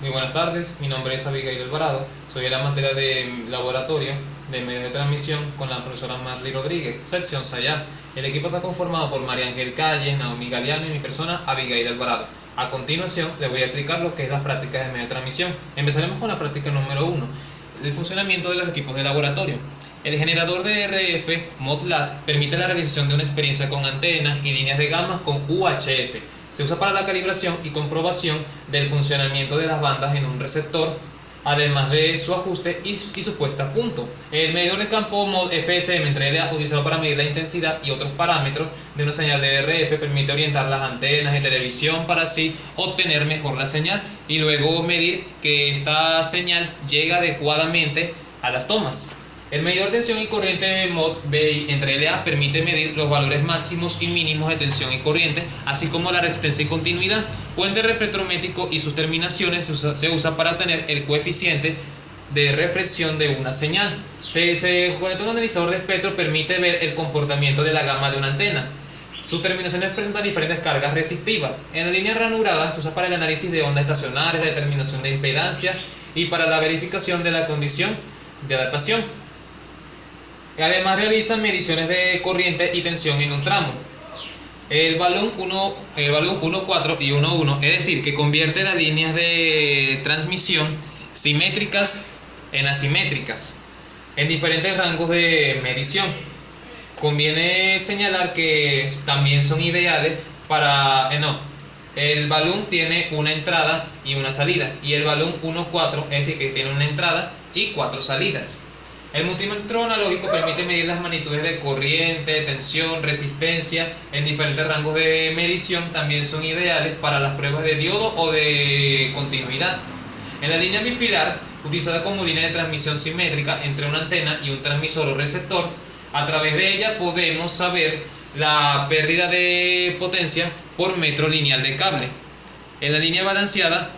Muy buenas tardes, mi nombre es Abigail Alvarado, soy de la materia de laboratorio de medios de transmisión con la profesora Marly Rodríguez, sección Sayá. El equipo está conformado por María Ángel Calle, Naomi Galeano y mi persona Abigail Alvarado. A continuación les voy a explicar lo que es las prácticas de medio de transmisión. Empezaremos con la práctica número 1, el funcionamiento de los equipos de laboratorio. El generador de RF MODLAB permite la realización de una experiencia con antenas y líneas de gama con UHF. Se usa para la calibración y comprobación del funcionamiento de las bandas en un receptor, además de su ajuste y su puesta a punto. El medidor de campo MOD FSM entre LA, utilizado para medir la intensidad y otros parámetros de una señal de RF, permite orientar las antenas de televisión para así obtener mejor la señal y luego medir que esta señal llega adecuadamente a las tomas. El medidor de tensión y corriente MOD BI entre LA permite medir los valores máximos y mínimos de tensión y corriente, así como la resistencia y continuidad. Puente reflectrométrico y sus terminaciones se usa para obtener el coeficiente de reflexión de una señal. Se conecta un analizador de espectro, permite ver el comportamiento de la gama de una antena. Sus terminaciones presentan diferentes cargas resistivas. En la línea ranurada se usa para el análisis de ondas estacionarias, la determinación de impedancia y para la verificación de la condición de adaptación. Además realiza mediciones de corriente y tensión en un tramo. El balón 1.4 y 1.1, es decir, que convierte las líneas de transmisión simétricas en asimétricas en diferentes rangos de medición. Conviene señalar que también son ideales para... el balón tiene una entrada y una salida, y el balón 1.4, es decir, que tiene una entrada y 4 salidas. El multímetro analógico permite medir las magnitudes de corriente, tensión, resistencia en diferentes rangos de medición. También son ideales para las pruebas de diodo o de continuidad. En la línea bifilar, utilizada como línea de transmisión simétrica entre una antena y un transmisor o receptor, a través de ella podemos saber la pérdida de potencia por metro lineal de cable. En la línea balanceada,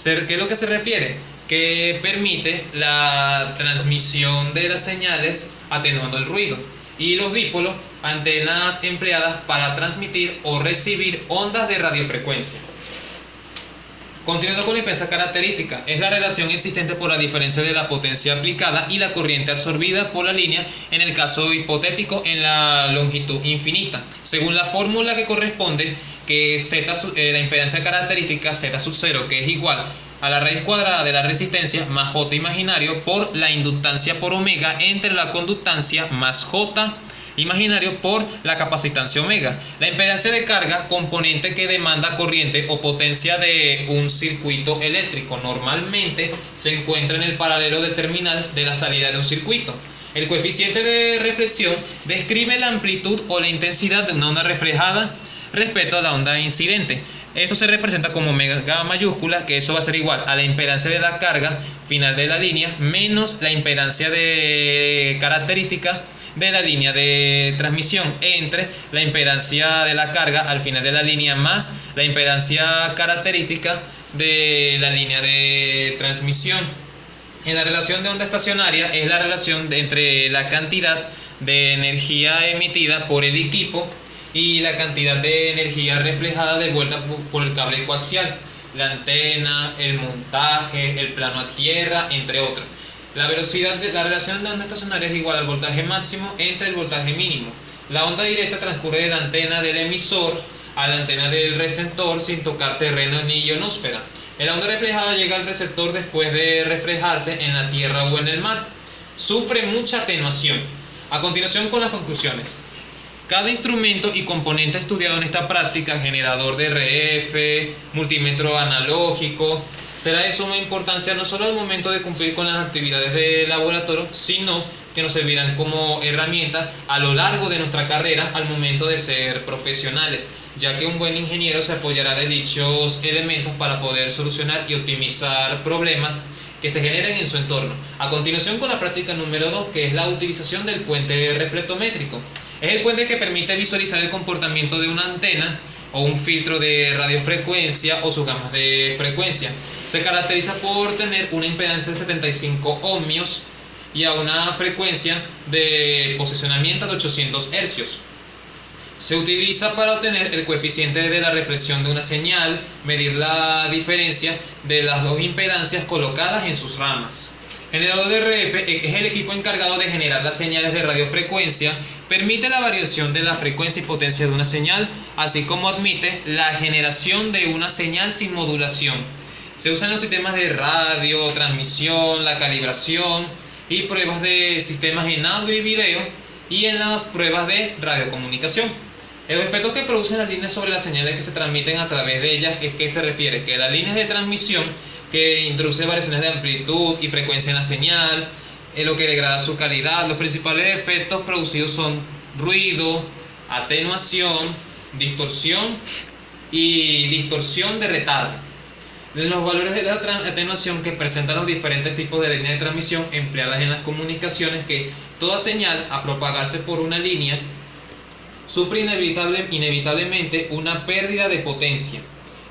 ¿qué es lo que se refiere? Que permite la transmisión de las señales atenuando el ruido. Y los dipolos, antenas empleadas para transmitir o recibir ondas de radiofrecuencia. Continuando con la impedancia característica, es la relación existente por la diferencia de la potencia aplicada y la corriente absorbida por la línea en el caso hipotético en la longitud infinita. Según la fórmula que corresponde, que la impedancia característica Z sub 0, que es igual a la raíz cuadrada de la resistencia más J imaginario por la inductancia por omega entre la conductancia más J imaginario por la capacitancia omega. La impedancia de carga, componente que demanda corriente o potencia de un circuito eléctrico, normalmente se encuentra en el paralelo del terminal de la salida de un circuito. El coeficiente de reflexión describe la amplitud o la intensidad de una onda reflejada respecto a la onda incidente. Esto se representa como omega mayúscula, que eso va a ser igual a la impedancia de la carga final de la línea menos la impedancia de característica de la línea de transmisión entre la impedancia de la carga al final de la línea más la impedancia característica de la línea de transmisión. En la relación de onda estacionaria es la relación entre la cantidad de energía emitida por el equipo y la cantidad de energía reflejada de vuelta por el cable coaxial, la antena, el montaje, el plano a tierra, entre otros. La relación de onda estacionaria es igual al voltaje máximo entre el voltaje mínimo. La onda directa transcurre de la antena del emisor a la antena del receptor sin tocar terreno ni ionosfera. La onda reflejada llega al receptor después de reflejarse en la tierra o en el mar. Sufre mucha atenuación. A continuación con las conclusiones. Cada instrumento y componente estudiado en esta práctica, generador de RF, multímetro analógico, será de suma importancia no solo al momento de cumplir con las actividades de laboratorio, sino que nos servirán como herramienta a lo largo de nuestra carrera al momento de ser profesionales, ya que un buen ingeniero se apoyará de dichos elementos para poder solucionar y optimizar problemas que se generen en su entorno. A continuación con la práctica número 2, que es la utilización del puente reflectométrico. Es el puente que permite visualizar el comportamiento de una antena o un filtro de radiofrecuencia o sus gamas de frecuencia. Se caracteriza por tener una impedancia de 75 ohmios y a una frecuencia de posicionamiento de 800 hercios. Se utiliza para obtener el coeficiente de la reflexión de una señal, medir la diferencia de las dos impedancias colocadas en sus ramas. El generador de RF es el equipo encargado de generar las señales de radiofrecuencia, permite la variación de la frecuencia y potencia de una señal, así como admite la generación de una señal sin modulación. Se usa en los sistemas de radio, transmisión, la calibración y pruebas de sistemas en audio y video y en las pruebas de radiocomunicación. El efecto que producen las líneas sobre las señales que se transmiten a través de ellas es que se refiere que las líneas de transmisión que introduce variaciones de amplitud y frecuencia en la señal, lo que degrada su calidad. Los principales efectos producidos son ruido, atenuación, distorsión y distorsión de retardo. Los valores de la atenuación que presentan los diferentes tipos de líneas de transmisión empleadas en las comunicaciones, que toda señal a propagarse por una línea sufre inevitablemente una pérdida de potencia,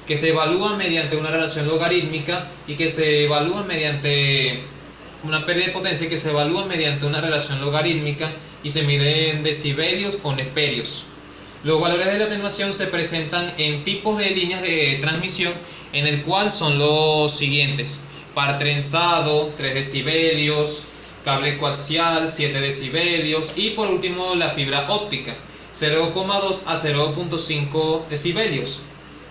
que se evalúa mediante una relación logarítmica y que se evalúa mediante una pérdida de potencia que se evalúa mediante una relación logarítmica y se mide en decibelios o nesperios. Los valores de la atenuación se presentan en tipos de líneas de transmisión, en el cual son los siguientes: par trenzado, 3 decibelios, cable coaxial, 7 decibelios y por último la fibra óptica, 0,2 a 0,5 decibelios.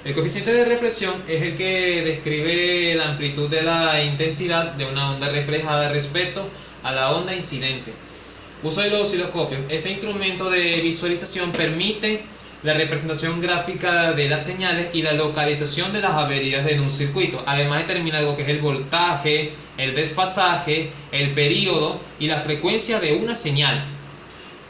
El coeficiente de reflexión es el que describe la amplitud de la intensidad de una onda reflejada respecto a la onda incidente. Uso de los osciloscopios. Este instrumento de visualización permite la representación gráfica de las señales y la localización de las averías en un circuito. Además determina algo que es el voltaje, el desfasaje, el período y la frecuencia de una señal.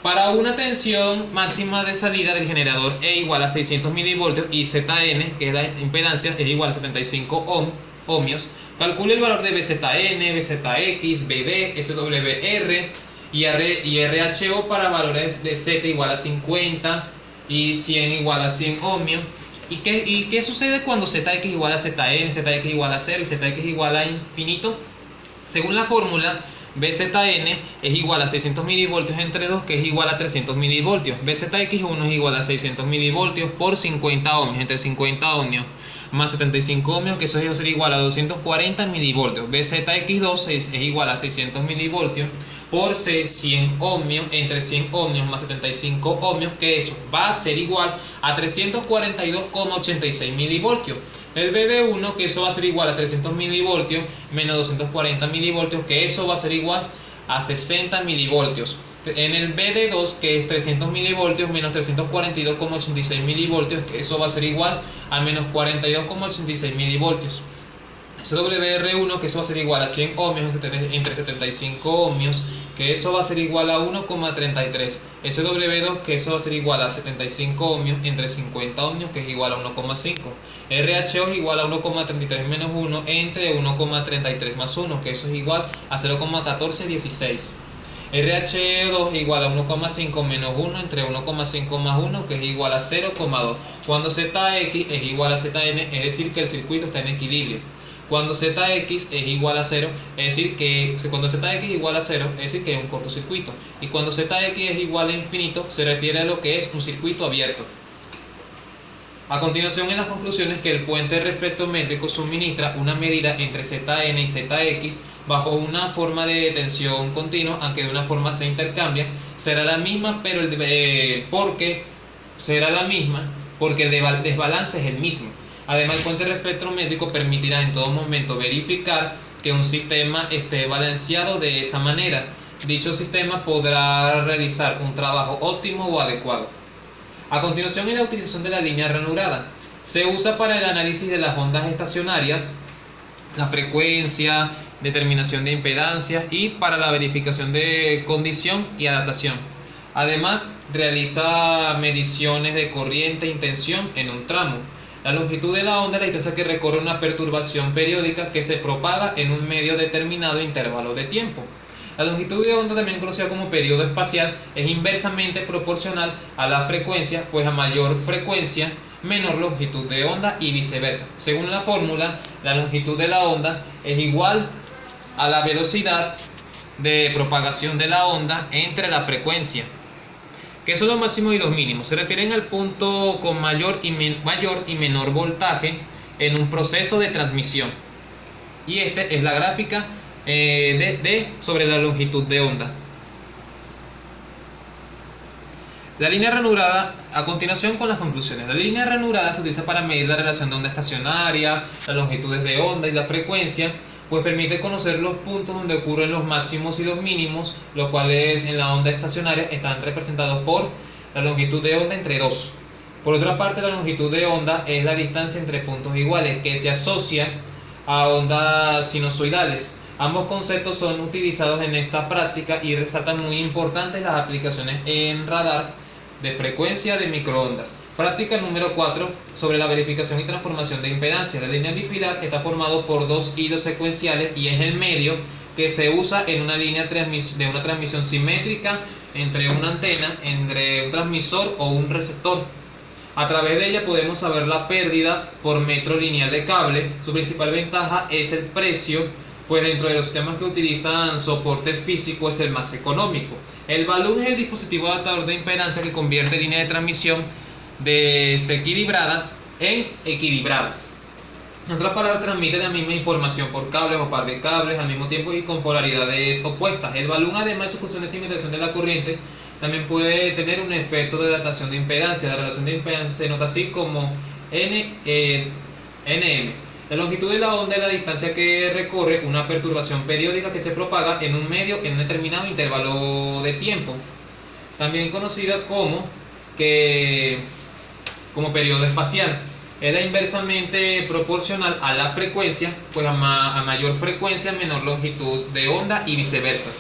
Para una tensión máxima de salida del generador E igual a 600 mV y ZN, que es la impedancia, es igual a 75 ohmios, calcule el valor de BZN, BZX, BD, SWR y RHO para valores de Z igual a 50 y 100 igual a 100 ohmios. ¿Y qué sucede cuando ZX igual a ZN, ZX igual a 0 y ZX igual a infinito? Según la fórmula, BZN es igual a 600 mV entre 2, que es igual a 300 mV. BZX1 es igual a 600 mV por 50 ohmios, entre 50 ohmios más 75 ohmios, que eso va a ser igual a 240 mV. BZX2 es igual a 600 mV por 100 ohmios, entre 100 ohmios más 75 ohmios, que eso va a ser igual a 342,86 mV. El BD1, que eso va a ser igual a 300 mV menos 240 mV, que eso va a ser igual a 60 mV. En el BD2, que es 300 mV menos 342,86 mV, que eso va a ser igual a menos 42,86 mV. SWR1, que eso va a ser igual a 100 ohmios entre 75 ohmios, que eso va a ser igual a 1,33. SW2, que eso va a ser igual a 75 ohmios entre 50 ohmios, que es igual a 1,5. RHO es igual a 1,33 menos 1 entre 1,33 más 1, que eso es igual a 0,1416. RH2 es igual a 1,5 menos 1 entre 1,5 más 1, que es igual a 0,2. Cuando ZX es igual a ZN, es decir que el circuito está en equilibrio. Cuando ZX es igual a 0, es decir que cuando ZX es igual a 0, es decir que es un cortocircuito. Y cuando ZX es igual a infinito, se refiere a lo que es un circuito abierto. A continuación, en las conclusiones, que el puente reflectométrico suministra una medida entre ZN y ZX bajo una forma de tensión continua, aunque de una forma se intercambia, será la misma, pero porque el desbalance es el mismo. Además, el puente reflectométrico permitirá en todo momento verificar que un sistema esté balanceado de esa manera. Dicho sistema podrá realizar un trabajo óptimo o adecuado. A continuación, en la utilización de la línea ranurada, se usa para el análisis de las ondas estacionarias, la frecuencia, determinación de impedancias y para la verificación de condición y adaptación. Además, realiza mediciones de corriente e tensión en un tramo. La longitud de la onda es la distancia que recorre una perturbación periódica que se propaga en un medio determinado intervalo de tiempo. La longitud de onda, también conocida como periodo espacial, es inversamente proporcional a la frecuencia, pues a mayor frecuencia, menor longitud de onda y viceversa. Según la fórmula, la longitud de la onda es igual a la velocidad de propagación de la onda entre la frecuencia. ¿Qué son los máximos y los mínimos? Se refieren al punto con mayor y menor voltaje en un proceso de transmisión. Y este es la gráfica sobre la longitud de onda. La línea ranurada, a continuación con las conclusiones. La línea ranurada se utiliza para medir la relación de onda estacionaria, las longitudes de onda y la frecuencia, pues permite conocer los puntos donde ocurren los máximos y los mínimos, los cuales en la onda estacionaria están representados por la longitud de onda entre 2. Por otra parte, la longitud de onda es la distancia entre puntos iguales, que se asocia a ondas sinusoidales. Ambos conceptos son utilizados en esta práctica y resaltan muy importantes las aplicaciones en radar de frecuencia de microondas. Práctica número 4 sobre la verificación y transformación de impedancia. La línea bifilar está formado por dos hilos secuenciales y es el medio que se usa en una línea de una transmisión simétrica entre una antena, entre un transmisor o un receptor. A través de ella podemos saber la pérdida por metro lineal de cable. Su principal ventaja es el precio, pues dentro de los sistemas que utilizan soporte físico es el más económico. El balún es el dispositivo adaptador de impedancia que convierte líneas de transmisión desequilibradas en equilibradas. En otras palabras, transmite la misma información por cables o par de cables al mismo tiempo y con polaridades opuestas. El balún, además de su función de simulación de la corriente, también puede tener un efecto de adaptación de impedancia. La relación de impedancia se nota así como Nm. La longitud de la onda es la distancia que recorre una perturbación periódica que se propaga en un medio en un determinado intervalo de tiempo, también conocida como periodo espacial. Es la inversamente proporcional a la frecuencia, pues a mayor frecuencia menor longitud de onda y viceversa.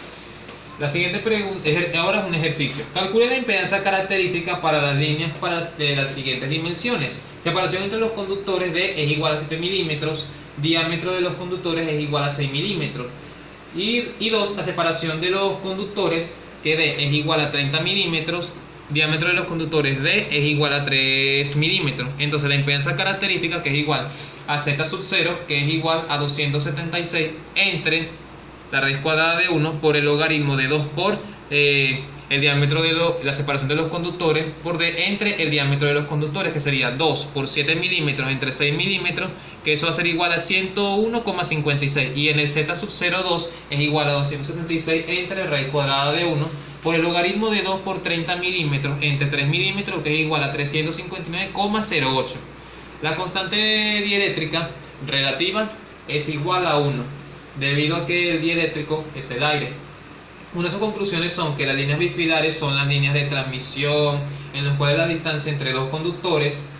La siguiente pregunta ahora es un ejercicio. Calcule la impedancia característica para las líneas de las siguientes dimensiones. Separación entre los conductores D es igual a 7 milímetros, diámetro de los conductores es igual a 6 milímetros. Y 2, la separación de los conductores, que D es igual a 30 milímetros, diámetro de los conductores D es igual a 3 milímetros. Entonces la impedancia característica, que es igual a Z sub 0, que es igual a 276 entre la raíz cuadrada de 1 por el logaritmo de 2 por el diámetro de la separación de los conductores por D entre el diámetro de los conductores, que sería 2 por 7 milímetros entre 6 milímetros, que eso va a ser igual a 101,56, y en el Z sub 0,2 es igual a 276 entre raíz cuadrada de 1 por el logaritmo de 2 por 30 milímetros entre 3 milímetros, que es igual a 359,08. La constante dieléctrica relativa es igual a 1, debido a que el dieléctrico es el aire. Una de sus conclusiones son que las líneas bifilares son las líneas de transmisión en las cuales la distancia entre dos conductores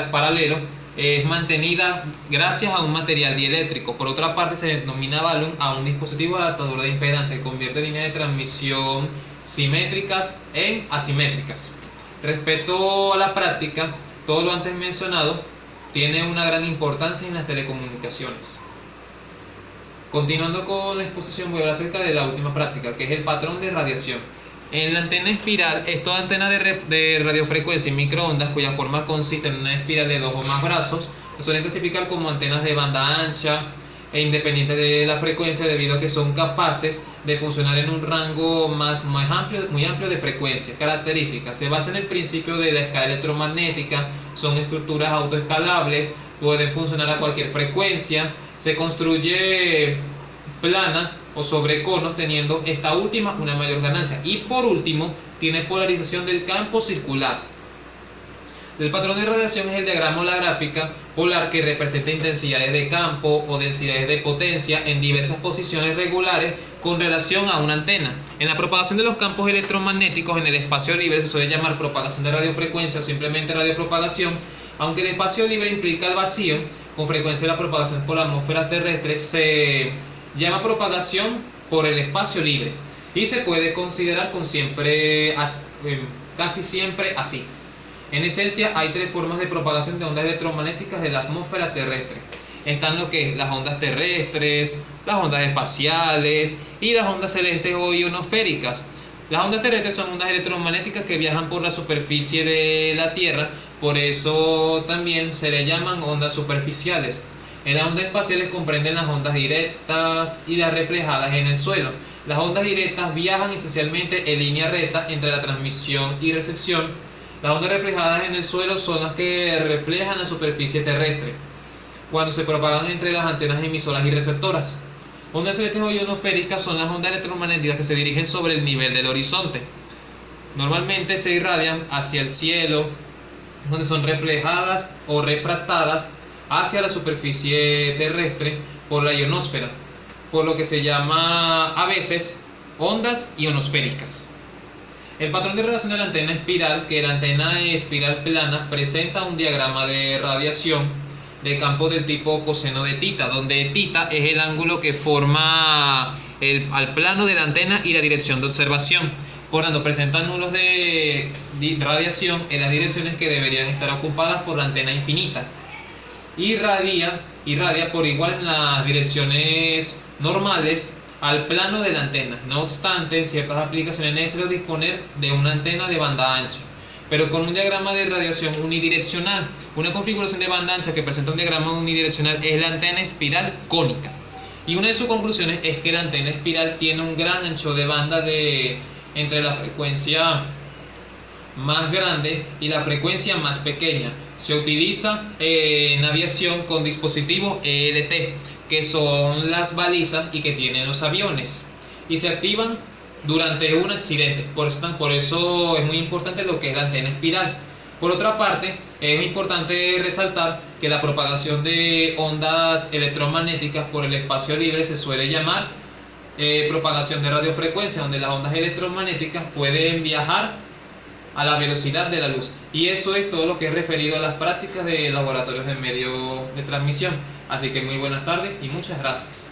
paralelos es mantenida gracias a un material dieléctrico. Por otra parte, se denomina balún a un dispositivo adaptador de impedancia que convierte líneas de transmisión simétricas en asimétricas. Respecto a la práctica, todo lo antes mencionado tiene una gran importancia en las telecomunicaciones. Continuando con la exposición, voy a hablar acerca de la última práctica, que es el patrón de radiación. En la antena espiral es toda antena de radiofrecuencia en microondas cuya forma consiste en una espiral de 2 o más brazos. Se suelen clasificar como antenas de banda ancha e independiente de la frecuencia, debido a que son capaces de funcionar en un rango muy amplio de frecuencia. Características: se basa en el principio de la escala electromagnética, son estructuras autoescalables, pueden funcionar a cualquier frecuencia, se construye plana o sobre conos, teniendo esta última una mayor ganancia, y por último tiene polarización del campo circular. El patrón de radiación es el diagrama o la gráfica polar que representa intensidades de campo o densidades de potencia en diversas posiciones regulares con relación a una antena. En la propagación de los campos electromagnéticos en el espacio libre se suele llamar propagación de radiofrecuencia o simplemente radiopropagación, aunque el espacio libre implica el vacío. Con frecuencia la propagación por la atmósfera terrestre se llama propagación por el espacio libre y se puede considerar casi siempre así. En esencia, hay tres formas de propagación de ondas electromagnéticas de la atmósfera terrestre. Están lo que es las ondas terrestres, las ondas espaciales y las ondas celestes o ionosféricas. Las ondas terrestres son ondas electromagnéticas que viajan por la superficie de la Tierra, por eso también se le llaman ondas superficiales. En las ondas espaciales comprenden las ondas directas y las reflejadas en el suelo. Las ondas directas viajan esencialmente en línea recta entre la transmisión y recepción. Las ondas reflejadas en el suelo son las que reflejan la superficie terrestre cuando se propagan entre las antenas emisoras y receptoras. Ondas celestes o ionosféricas son las ondas electromagnéticas que se dirigen sobre el nivel del horizonte. Normalmente se irradian hacia el cielo, donde son reflejadas o refractadas hacia la superficie terrestre por la ionosfera, por lo que se llama a veces ondas ionosféricas. El patrón de relación de la antena espiral, que la antena espiral plana presenta un diagrama de radiación de campo del tipo coseno de tita, donde tita es el ángulo que forma al plano de la antena y la dirección de observación. Por tanto, presentan nulos de radiación en las direcciones que deberían estar ocupadas por la antena infinita. Irradia por igual en las direcciones normales al plano de la antena. No obstante, en ciertas aplicaciones es necesario disponer de una antena de banda ancha, pero con un diagrama de radiación unidireccional. Una configuración de banda ancha que presenta un diagrama unidireccional es la antena espiral cónica. Y una de sus conclusiones es que la antena espiral tiene un gran ancho de banda entre la frecuencia más grande y la frecuencia más pequeña. Se utiliza en aviación con dispositivos ELT, que son las balizas y que tienen los aviones, y se activan durante un accidente. Por eso es muy importante lo que es la antena espiral. Por otra parte, es importante resaltar que la propagación de ondas electromagnéticas por el espacio libre se suele llamar propagación de radiofrecuencia, donde las ondas electromagnéticas pueden viajar a la velocidad de la luz. Y eso es todo lo que es referido a las prácticas de laboratorios de medio de transmisión. Así que muy buenas tardes y muchas gracias.